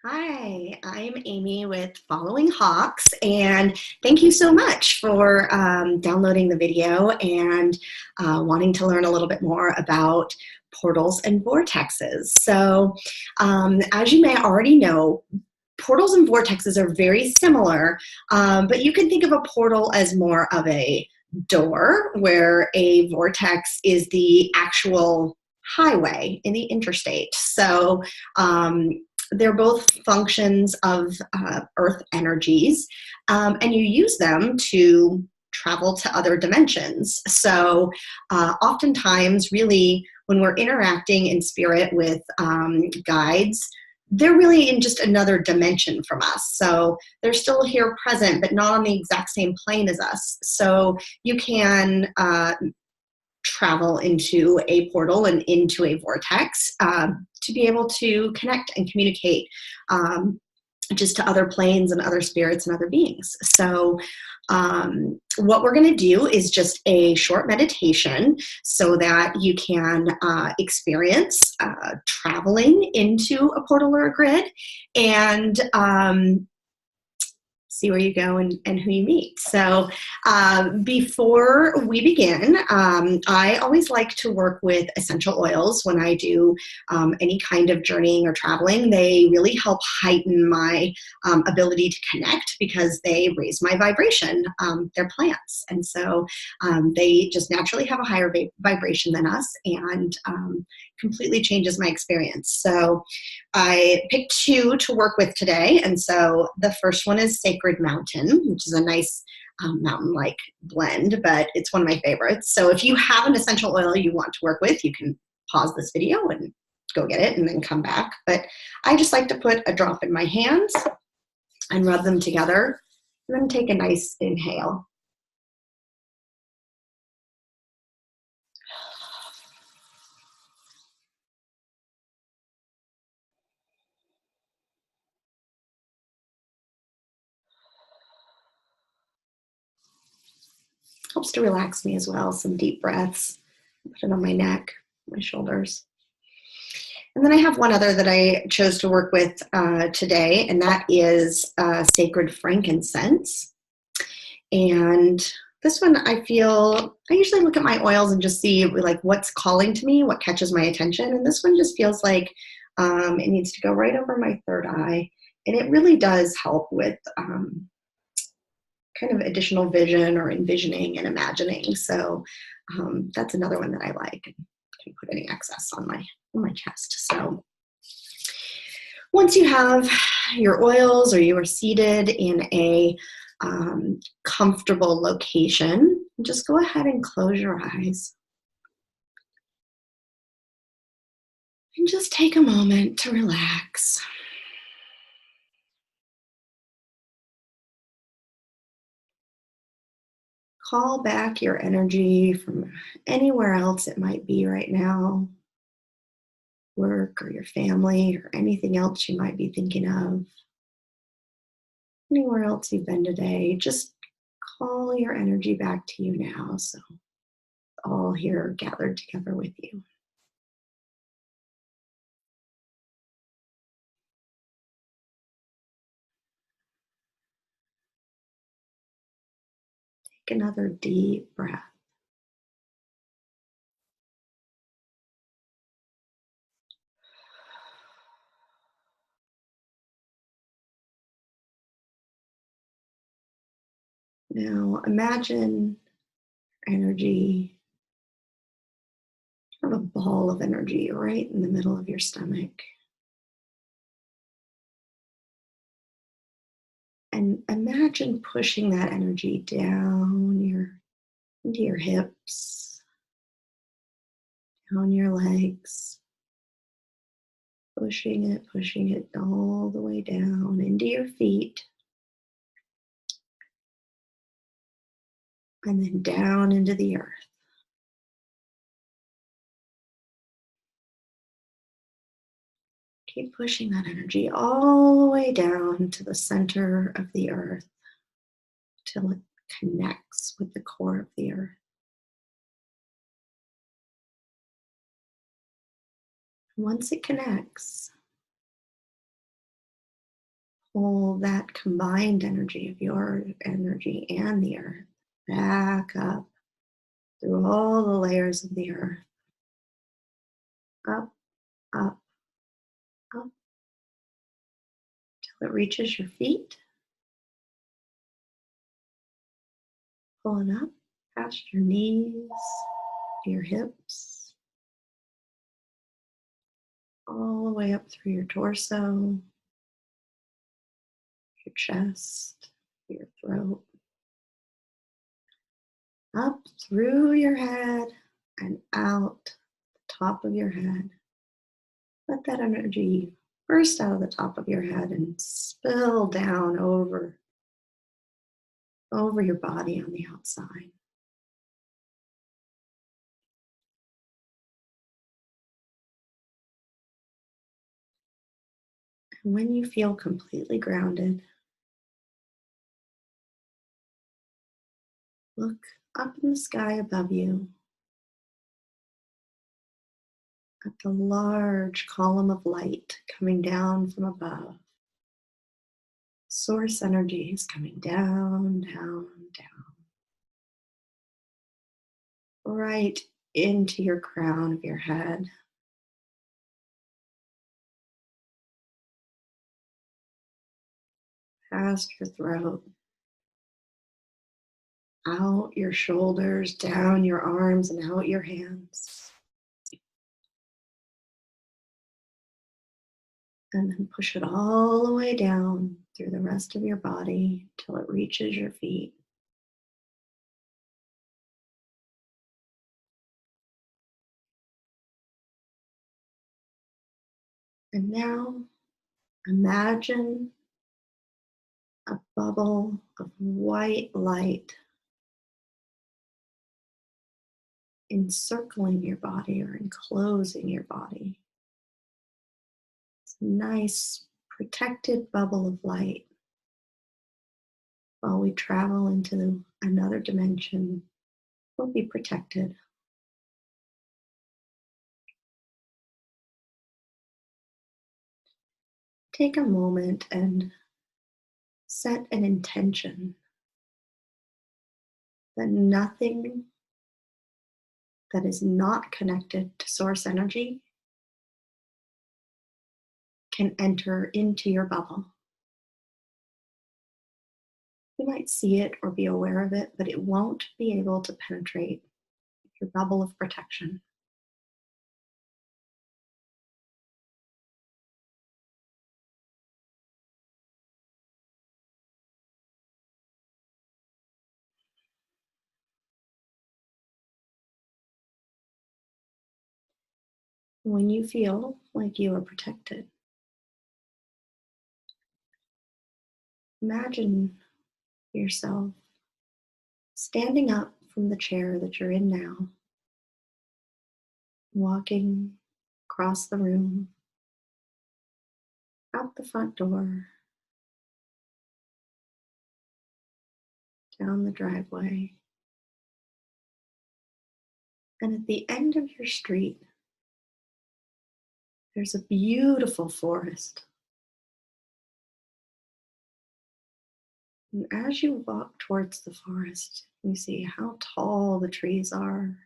Hi, I'm Amy with Following Hawks, and thank you so much for downloading the video and wanting to learn a little bit more about portals and vortexes. As you may already know, portals and vortexes are very similar, but you can think of a portal as more of a door, where a vortex is the actual highway in the interstate. They're both functions of Earth energies, and you use them to travel to other dimensions. Oftentimes, really, when we're interacting in spirit with guides, they're really in just another dimension from us. So they're still here present, but not on the exact same plane as us. So you can travel into a portal and into a vortex to be able to connect and communicate just to other planes and other spirits and other beings. What we're going to do is just a short meditation so that you can experience traveling into a portal or a grid and see where you go and who you meet. Before we begin, I always like to work with essential oils when I do any kind of journeying or traveling. They really help heighten my ability to connect because they raise my vibration. They're plants. They just naturally have a higher vibration than us and completely changes my experience. So I picked two to work with today. And so the first one is Sacred Mountain, which is a nice mountain-like blend, but it's one of my favorites. So if you have an essential oil you want to work with, you can pause this video and go get it and then come back. But I just like to put a drop in my hands and rub them together and then take a nice inhale. Helps to relax me as well. Some deep breaths. Put it on my neck, my shoulders. And then I have one other that I chose to work with today, and that is Sacred Frankincense. And this one, I usually look at my oils and just see like what's calling to me, what catches my attention. And this one just feels like it needs to go right over my third eye. And it really does help with kind of additional vision or envisioning and imagining. That's another one that I like. And can put any excess on my chest. So once you have your oils or you are seated in a comfortable location, just go ahead and close your eyes. And just take a moment to relax. Call back your energy from anywhere else it might be right now, work or your family or anything else you might be thinking of. Anywhere else you've been today, just call your energy back to you now. So all here gathered together with you. Take another deep breath. Now imagine energy, kind of a ball of energy right in the middle of your stomach. And imagine pushing that energy down into your hips, down your legs, pushing it all the way down into your feet, and then down into the earth. Keep pushing that energy all the way down to the center of the earth till it connects with the core of the earth. Once it connects, Pull that combined energy of your energy and the earth back up through all the layers of the earth, up, up, up, till it reaches your feet, pulling up past your knees, your hips, all the way up through your torso, your chest, your throat, up through your head and out the top of your head. Let that energy burst out of the top of your head and spill down over your body on the outside. And when you feel completely grounded, look up in the sky above you at the large column of light coming down from above. Source energy is coming down, down, down, right into your crown of your head, past your throat, out your shoulders, down your arms, and out your hands. And then push it all the way down through the rest of your body till it reaches your feet. And now imagine a bubble of white light encircling your body or enclosing your body. It's a nice protected bubble of light. While we travel into another dimension, we'll be protected. Take a moment and set an intention that nothing that is not connected to source energy can enter into your bubble. You might see it or be aware of it, but it won't be able to penetrate your bubble of protection. When you feel like you are protected, imagine yourself standing up from the chair that you're in now, walking across the room, out the front door, down the driveway, and at the end of your street, there's a beautiful forest. And as you walk towards the forest, you see how tall the trees are,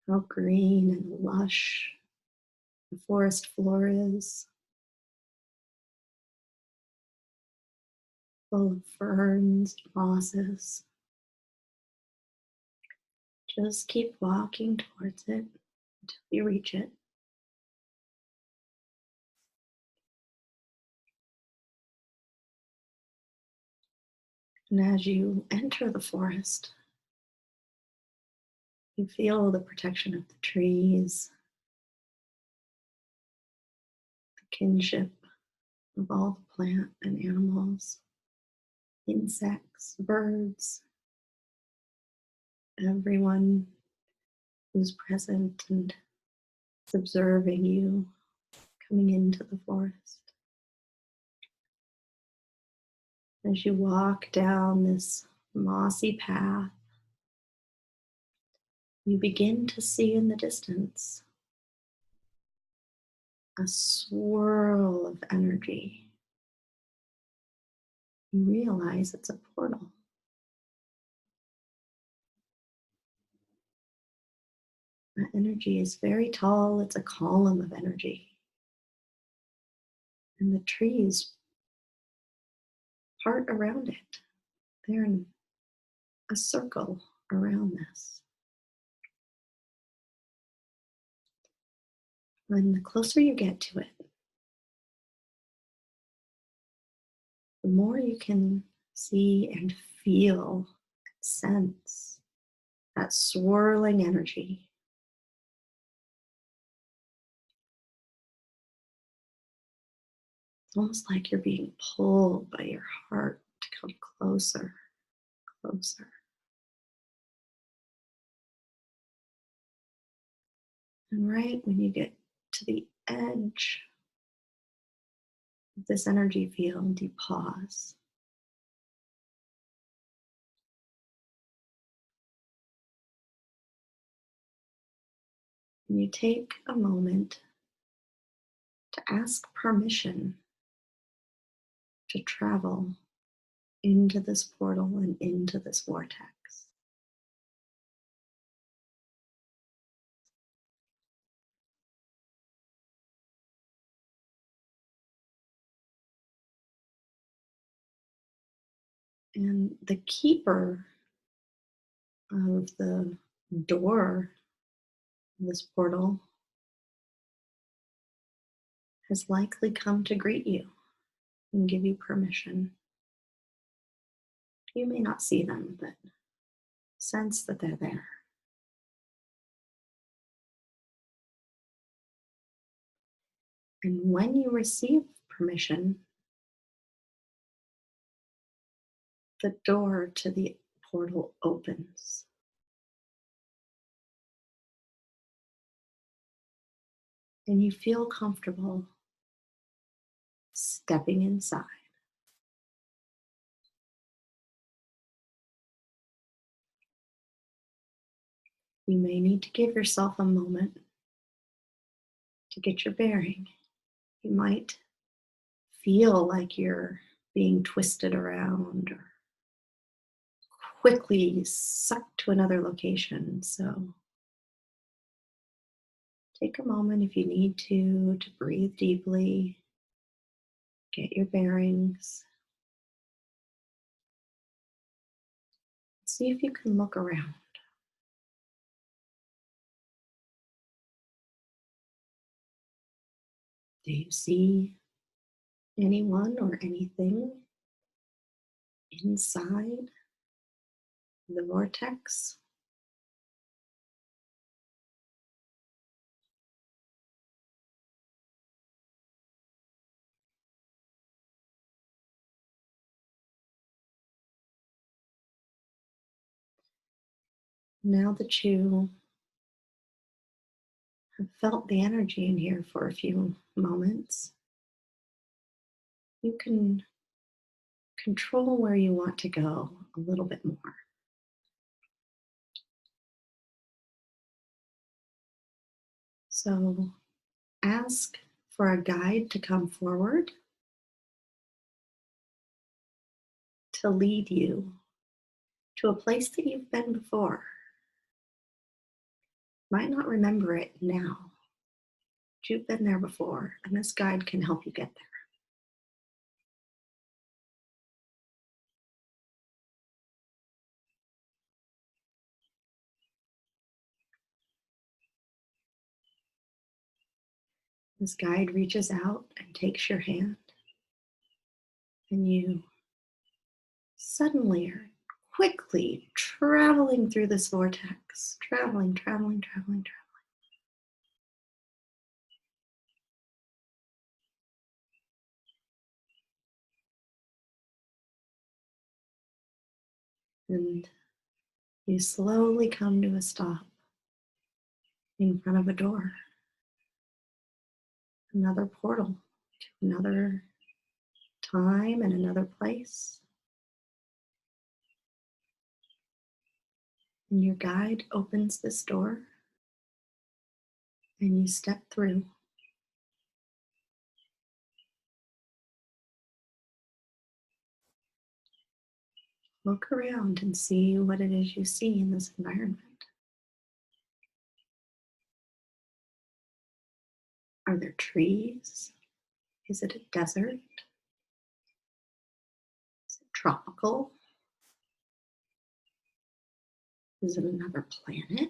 how green and lush the forest floor is, full of ferns, mosses. Just keep walking towards it until you reach it. And as you enter the forest, you feel the protection of the trees, the kinship of all the plant and animals, insects, birds, everyone who's present and is observing you coming into the forest. As you walk down this mossy path, you begin to see in the distance a swirl of energy. You realize it's a portal. That energy is very tall, it's a column of energy. And the trees part around it. They're in a circle around this. And the closer you get to it, the more you can see and feel, sense that swirling energy. It's almost like you're being pulled by your heart to come closer, closer. And right when you get to the edge of this energy field, you pause. And you take a moment to ask permission to travel into this portal and into this vortex. And the keeper of the door of this portal has likely come to greet you and give you permission. You may not see them, but sense that they're there. And when you receive permission, the door to the portal opens. And you feel comfortable stepping inside. You may need to give yourself a moment to get your bearing. You might feel like you're being twisted around or quickly sucked to another location. So take a moment if you need to breathe deeply, get your bearings. See if you can look around. Do you see anyone or anything inside the vortex? Now that you have felt the energy in here for a few moments, you can control where you want to go a little bit more. So ask for a guide to come forward to lead you to a place that you've been before. Might not remember it now, but you've been there before, and this guide can help you get there. This guide reaches out and takes your hand, and you suddenly are quickly traveling through this vortex, traveling, traveling, traveling, traveling. And you slowly come to a stop in front of a door, another portal to another time and another place. And your guide opens this door and you step through. Look around and see what it is you see in this environment. Are there trees? Is it a desert? Is it tropical? Is it another planet?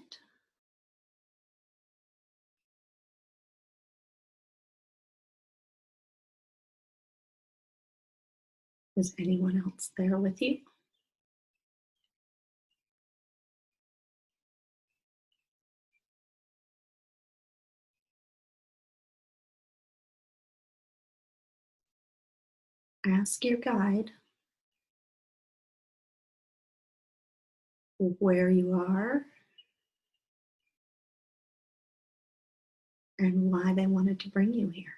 Is anyone else there with you? Ask your guide where you are and why they wanted to bring you here.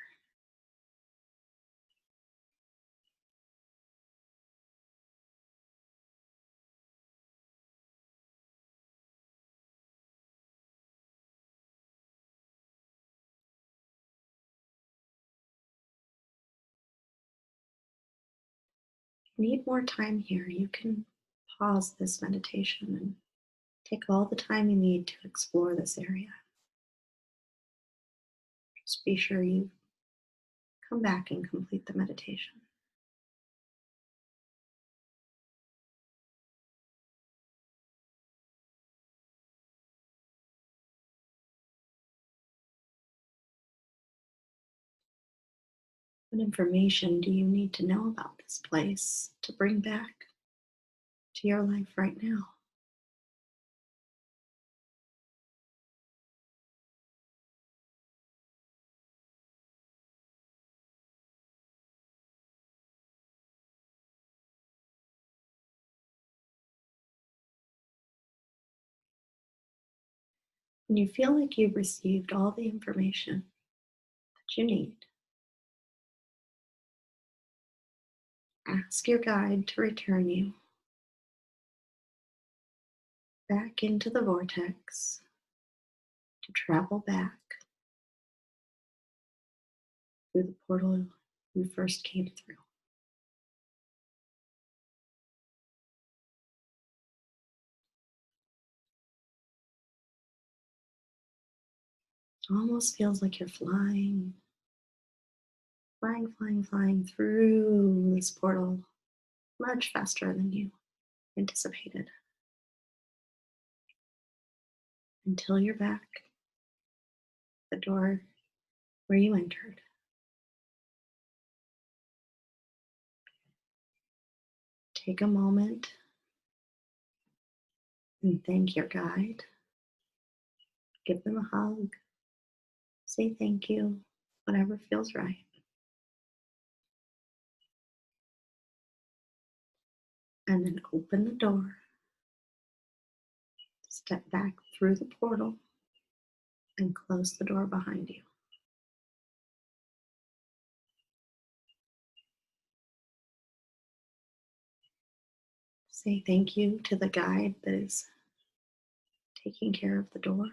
If you need more time here, you can pause this meditation and take all the time you need to explore this area. Just be sure you come back and complete the meditation. What information do you need to know about this place to bring back to your life right now? When you feel like you've received all the information that you need, ask your guide to return you back into the vortex, to travel back through the portal you first came through. It almost feels like you're flying, flying through this portal much faster than you anticipated until you're back at the door where you entered. Take a moment and thank your guide. Give them a hug. Say thank you, whatever feels right. And then open the door. Step back through the portal and close the door behind you. Say thank you to the guide that is taking care of the door.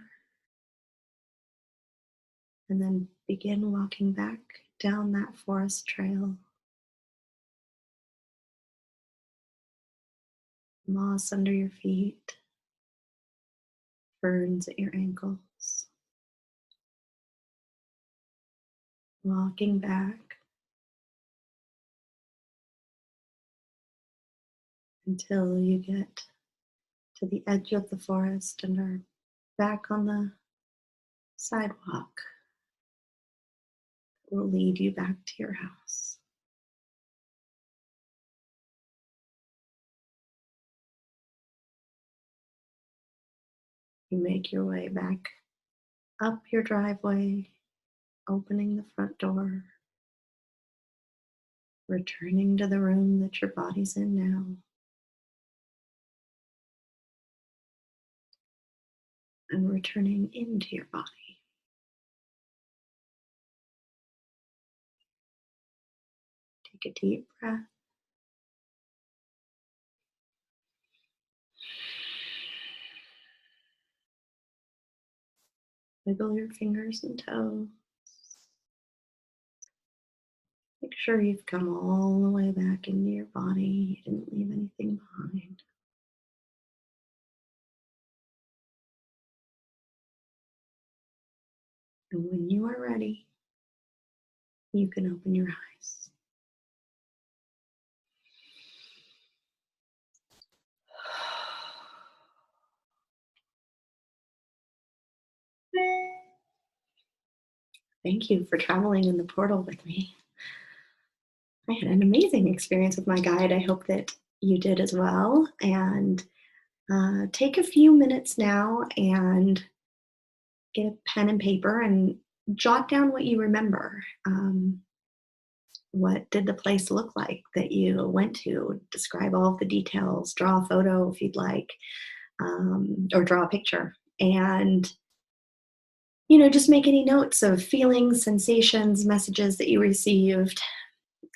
And then begin walking back down that forest trail. Moss under your feet, ferns at your ankles. Walking back until you get to the edge of the forest and are back on the sidewalk that will lead you back to your house. You make your way back up your driveway, opening the front door, returning to the room that your body's in now. And returning into your body. Take a deep breath. Wiggle your fingers and toes. Make sure you've come all the way back into your body. You didn't leave anything behind. And when you are ready, you can open your eyes. Thank you for traveling in the portal with me. I had an amazing experience with my guide. I hope that you did as well. And take a few minutes now and get a pen and paper and jot down what you remember. What did the place look like that you went to? Describe all of the details. Draw a photo if you'd like, or draw a picture. And just make any notes of feelings, sensations, messages that you received.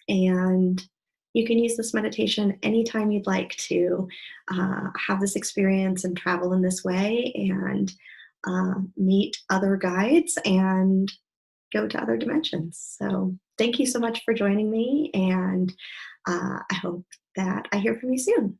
And you can use this meditation anytime you'd like to have this experience and travel in this way and meet other guides and go to other dimensions. So, thank you so much for joining me. And I hope that I hear from you soon.